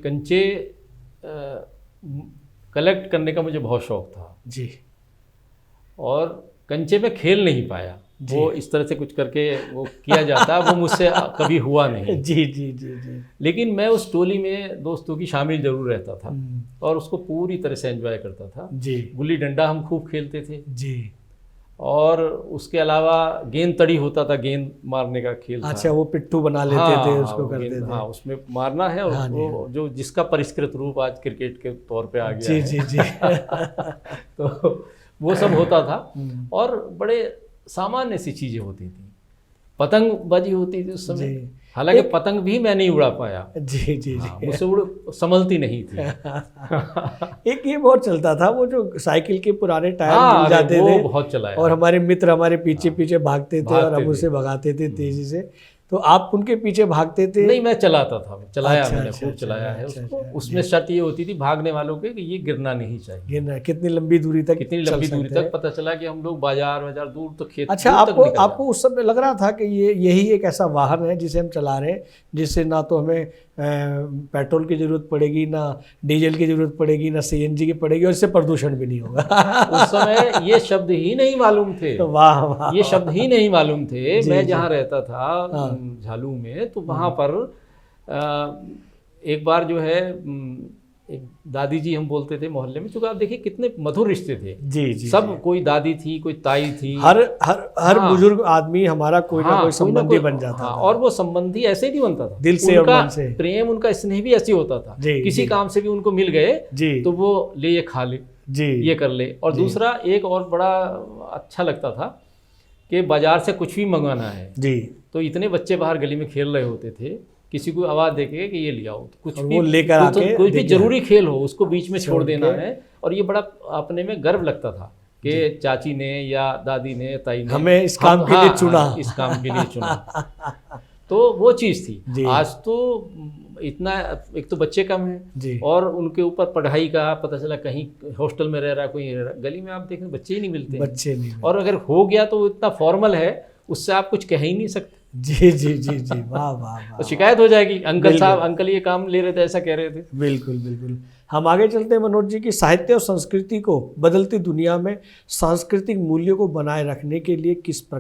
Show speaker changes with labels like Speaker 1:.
Speaker 1: कंचे कलेक्ट करने का मुझे बहुत शौक था
Speaker 2: जी।
Speaker 1: और कंचे में खेल नहीं पाया, वो इस तरह से कुछ करके वो किया जाता, वो मुझसे कभी हुआ नहीं।
Speaker 2: जी जी जी जी।
Speaker 1: लेकिन मैं उस टोली में दोस्तों की शामिल जरूर रहता था और उसको पूरी तरह से एंजॉय करता था
Speaker 2: जी।
Speaker 1: गुल्ली डंडा हम खूब खेलते थे
Speaker 2: जी।
Speaker 1: और उसके अलावा गेंद तड़ी होता था, गेंद मारने का खेल
Speaker 2: अच्छा,
Speaker 1: था।
Speaker 2: वो पिट्ठू बना लेते
Speaker 1: हाँ,
Speaker 2: थे,
Speaker 1: हाँ,
Speaker 2: उसको
Speaker 1: वो
Speaker 2: करते
Speaker 1: गेंद,
Speaker 2: थे।
Speaker 1: हाँ, उसमें मारना है और
Speaker 2: हाँ जी,
Speaker 1: वो जो जिसका परिष्कृत रूप आज क्रिकेट के तौर पे आ गया
Speaker 2: जी
Speaker 1: है।
Speaker 2: जी जी।
Speaker 1: तो वो सब होता था और बड़े सामान्य सी चीजें होती थी। पतंगबाजी होती थी उस समय,
Speaker 2: जी।
Speaker 1: हालांकि पतंग भी मैं नहीं उड़ा पाया।
Speaker 2: जी जी
Speaker 1: हाँ,
Speaker 2: जी।
Speaker 1: मुझसे संभलती नहीं थी।
Speaker 2: एक ये बहुत चलता था, वो जो साइकिल के पुराने टायर
Speaker 1: हाँ,
Speaker 2: मिल
Speaker 1: अरे
Speaker 2: जाते
Speaker 1: वो
Speaker 2: थे
Speaker 1: बहुत चलाया
Speaker 2: और
Speaker 1: है।
Speaker 2: हमारे मित्र हमारे पीछे पीछे भागते थे और हम
Speaker 1: भागते
Speaker 2: उसे
Speaker 1: थे।
Speaker 2: भगाते थे तेजी से, तो आप उनके पीछे भागते थे?
Speaker 1: नहीं, मैं चलाता था, चलाया
Speaker 2: अच्छा,
Speaker 1: मैंने
Speaker 2: अच्छा,
Speaker 1: खूब
Speaker 2: अच्छा,
Speaker 1: चलाया है
Speaker 2: अच्छा,
Speaker 1: उसको।
Speaker 2: अच्छा,
Speaker 1: उसमें
Speaker 2: जी।
Speaker 1: शर्त ये होती थी भागने वालों के कि ये गिरना नहीं चाहिए।
Speaker 2: गिरना कितनी लंबी दूरी तक
Speaker 1: कितनी
Speaker 2: चल
Speaker 1: लंबी दूरी
Speaker 2: सकते हैं?
Speaker 1: तक, पता चला कि हम लोग बाजार दूर तो खेत
Speaker 2: अच्छा,
Speaker 1: दूर तक
Speaker 2: आपको
Speaker 1: निकल
Speaker 2: आपको उस समय लग रहा था कि ये यही एक ऐसा वाहन है जिसे हम चला रहे हैं, जिससे ना तो हमें पेट्रोल की जरूरत पड़ेगी, ना डीजल की जरूरत पड़ेगी, ना सीएनजी की पड़ेगी, और इससे प्रदूषण भी नहीं होगा।
Speaker 1: उस समय ये शब्द ही नहीं मालूम थे।
Speaker 2: वाह वाह,
Speaker 1: ये शब्द ही नहीं मालूम थे।
Speaker 2: जी,
Speaker 1: मैं
Speaker 2: जी।
Speaker 1: जहाँ रहता था
Speaker 2: हाँ।
Speaker 1: झालू में, तो वहाँ पर एक बार जो है एक दादी जी हम बोलते थे मोहल्ले में, क्योंकि आप देखिए कितने मधुर रिश्ते थे।
Speaker 2: जी जी
Speaker 1: सब
Speaker 2: जी।
Speaker 1: कोई दादी थी, कोई ताई थी,
Speaker 2: हर हर हर
Speaker 1: हाँ,
Speaker 2: बुजुर्ग आदमी हमारा कोई ना
Speaker 1: हाँ,
Speaker 2: कोई संबंधी बन जाता
Speaker 1: हाँ,
Speaker 2: था।
Speaker 1: और वो संबंधी ऐसे नहीं बनता था,
Speaker 2: दिल से और
Speaker 1: उनका
Speaker 2: मन से।
Speaker 1: प्रेम, उनका स्नेह भी ऐसे होता था।
Speaker 2: जी,
Speaker 1: किसी
Speaker 2: जी।
Speaker 1: काम से भी उनको मिल गए
Speaker 2: जी
Speaker 1: तो वो ले ये खा ले,
Speaker 2: जी
Speaker 1: ये कर ले। और
Speaker 2: जी।
Speaker 1: दूसरा एक और बड़ा अच्छा लगता था कि बाजार से कुछ भी मंगवाना है
Speaker 2: जी,
Speaker 1: तो इतने बच्चे बाहर गली में खेल रहे होते थे, किसी को आवाज़ देके कि ये ले आओ, तो कुछ
Speaker 2: और
Speaker 1: भी
Speaker 2: वो लेकर आके
Speaker 1: कुछ भी
Speaker 2: देके
Speaker 1: जरूरी खेल हो उसको बीच में छोड़
Speaker 2: छोड़
Speaker 1: देना
Speaker 2: के।
Speaker 1: है। और ये बड़ा अपने में गर्व लगता था कि चाची ने या दादी ने, ताई ने
Speaker 2: हमें इस काम के लिए चुना।
Speaker 1: इस काम के लिए चुना। तो वो चीज़ थी।
Speaker 2: जी।
Speaker 1: आज तो इतना, एक तो बच्चे कम हैं
Speaker 2: जी।
Speaker 1: और उनके ऊपर पढ़ाई का पता चला, कहीं हॉस्टल में रह रहा, कोई रह रहा, गली में आप देखें बच्चे ही नहीं मिलते हैं।
Speaker 2: बच्चे नहीं।
Speaker 1: और अगर हो गया तो वो इतना फॉर्मल है, उससे आप कुछ कह ही नहीं सकते।
Speaker 2: जी जी जी जी, वाह वाह वाह।
Speaker 1: तो शिकायत हो जाएगी, अंकल साहब,
Speaker 2: बिल्कुल।
Speaker 1: अंकल ये काम ले रहे थे, ऐसा कह रहे थे।
Speaker 2: बिल्कुल बिल्कुल। हम आगे चलते हैं मनोज जी, की साहित्य और संस्कृति को बदलती दुनिया में सांस्कृतिक मूल्यों को बनाए रखने के लिए किस